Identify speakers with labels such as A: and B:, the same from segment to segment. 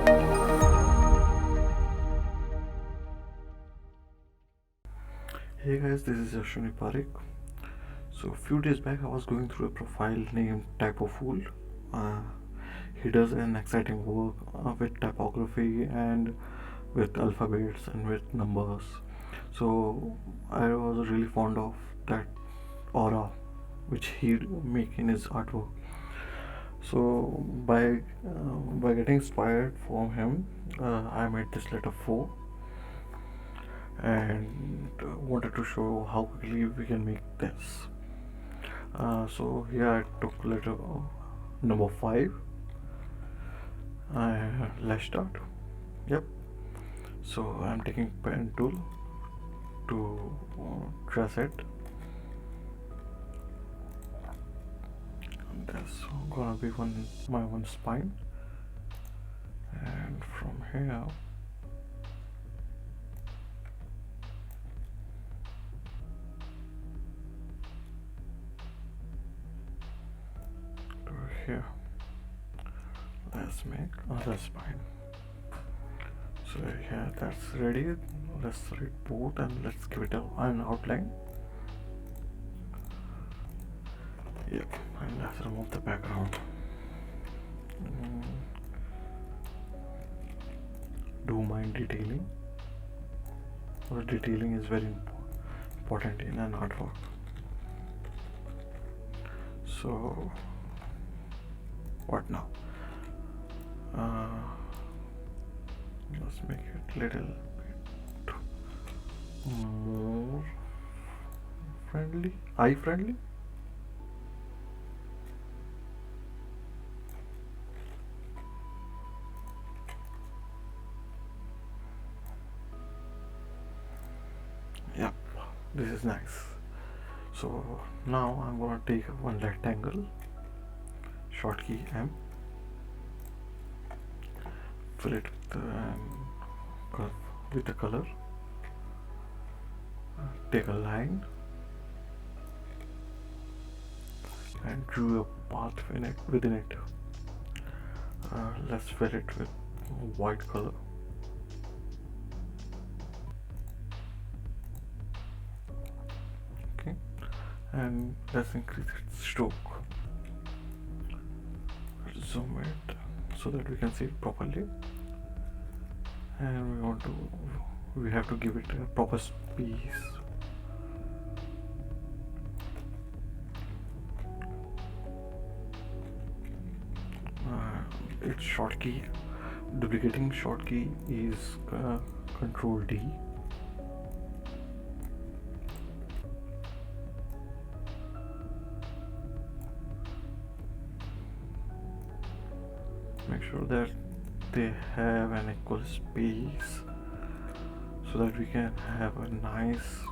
A: Hey guys, this is Ashwini Parekh. So a few days back I was going through a profile named Typofool. Uh, he does an exciting work with typography and with alphabets and with numbers. So I was really fond of that aura which he make in his artwork. So by getting inspired from him, I made this letter 4 and wanted to show how quickly we can make this. So here I took letter number 5. Let's start. Yep. So I'm taking pen tool to trace it. That's gonna be my one spine, and from here to here, let's make other spine. So yeah, that's ready. Let's read both and let's give it an outline. Yep, and let's remove the background. Do mind detailing. Because detailing is very important in an artwork. So what now? Let's make it little bit more friendly, eye friendly. Yep, this is nice. So now I'm gonna take one rectangle, short key M, fill it with the color, take a line and drew a path within it. Let's fill it with white color. Okay, and let's increase its stroke. Let's zoom it so that we can see it properly. And we have to give it a proper space. It's short key. Duplicating short key is Control D. Make sure that they have an equal space so that we can have a nice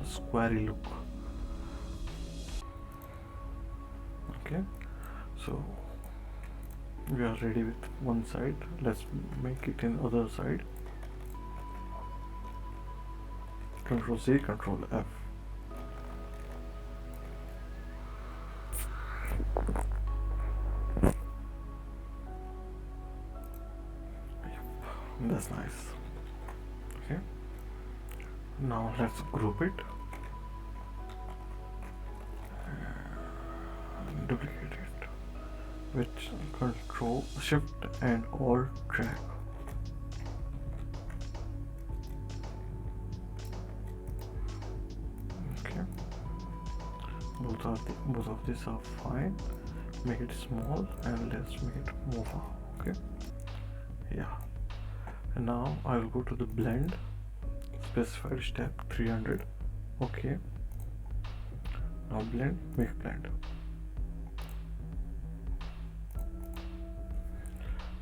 A: squarey look. Okay, so we are ready with one side. Let's make it in other side. Control C, Control F. That's nice. Okay, now let's group it and duplicate it with Control Shift and Alt drag. Okay, both of these are fine. Make it small and let's make it move on. Okay, yeah. And now I will go to the blend, specified step 300. Okay, now blend, make blend.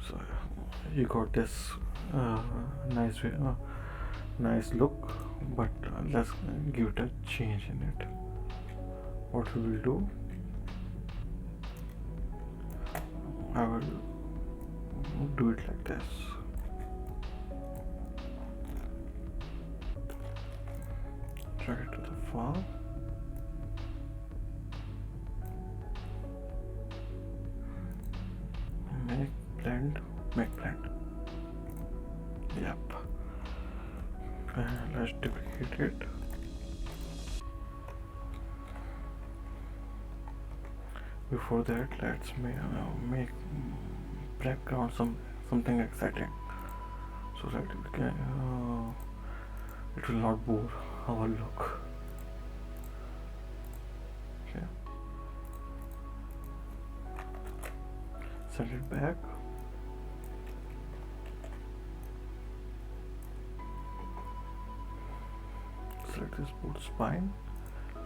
A: So you got this nice look, but let's give it a change in it. What we will do, I will do it like this. Drag it to the far. Make blend make blend. Yep. And let's duplicate it. Before that, let's make background something exciting, so that it will not bore our look. Okay. Send it back. Select this boot spine,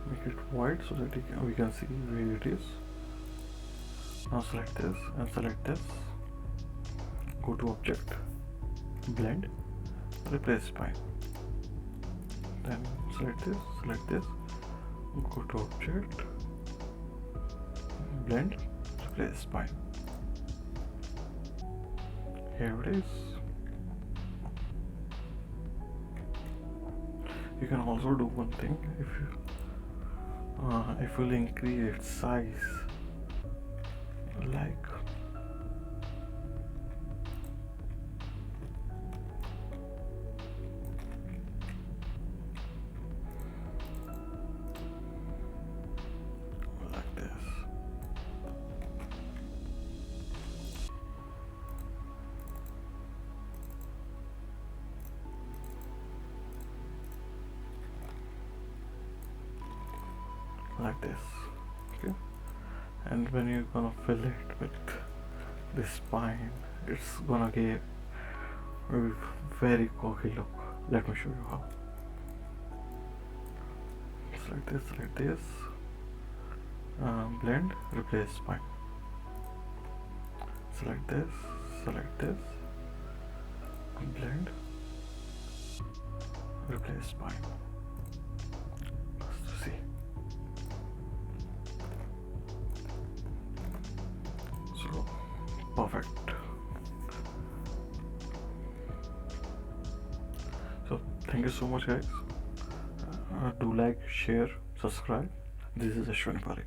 A: make it white so that we can see where it is. Now select this and select this. Go to object, blend, replace spine. Then select this, go to object, blend, replace spine. Here it is. You can also do one thing. If you increase its size, like this. Like this. Okay. And when you're gonna fill it with this spine, it's gonna give a very cocky look. Let me show you how. Select this, blend, replace spine. Select this, blend, replace spine. Let's see. So perfect. So thank you so much, guys. Do like, share, subscribe. This is Ashwin Parekh.